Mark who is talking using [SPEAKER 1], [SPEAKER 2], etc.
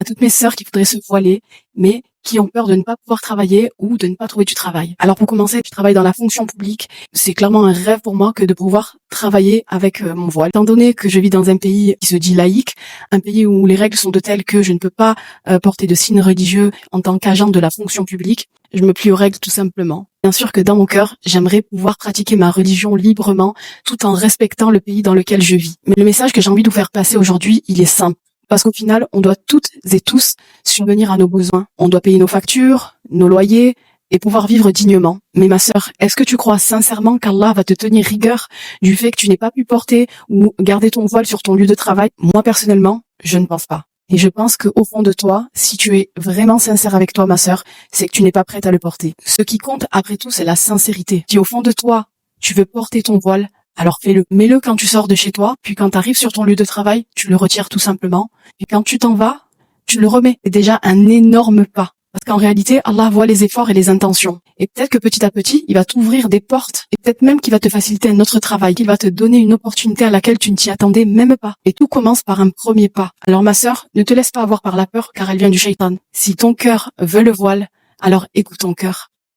[SPEAKER 1] À toutes mes sœurs qui voudraient se voiler, mais qui ont peur de ne pas pouvoir travailler ou de ne pas trouver du travail. Alors pour commencer, je travaille dans la fonction publique. C'est clairement un rêve pour moi que de pouvoir travailler avec mon voile. Étant donné que je vis dans un pays qui se dit laïque, un pays où les règles sont de telles que je ne peux pas porter de signes religieux en tant qu'agent de la fonction publique, je me plie aux règles tout simplement. Bien sûr que dans mon cœur, j'aimerais pouvoir pratiquer ma religion librement tout en respectant le pays dans lequel je vis. Mais le message que j'ai envie de vous faire passer aujourd'hui, il est simple. Parce qu'au final, on doit toutes et tous subvenir à nos besoins. On doit payer nos factures, nos loyers et pouvoir vivre dignement. Mais ma sœur, est-ce que tu crois sincèrement qu'Allah va te tenir rigueur du fait que tu n'aies pas pu porter ou garder ton voile sur ton lieu de travail? Moi, personnellement, je ne pense pas. Et je pense qu'au fond de toi, si tu es vraiment sincère avec toi, ma sœur, c'est que tu n'es pas prête à le porter. Ce qui compte, après tout, c'est la sincérité. Si au fond de toi, tu veux porter ton voile, alors fais-le. Mets-le quand tu sors de chez toi, puis quand tu arrives sur ton lieu de travail, tu le retires tout simplement. Et quand tu t'en vas, tu le remets. C'est déjà un énorme pas. Parce qu'en réalité, Allah voit les efforts et les intentions. Et peut-être que petit à petit, il va t'ouvrir des portes. Et peut-être même qu'il va te faciliter un autre travail. Qu'il va te donner une opportunité à laquelle tu ne t'y attendais même pas. Et tout commence par un premier pas. Alors ma sœur, ne te laisse pas avoir par la peur, car elle vient du shaitan. Si ton cœur veut le voile, alors écoute ton cœur.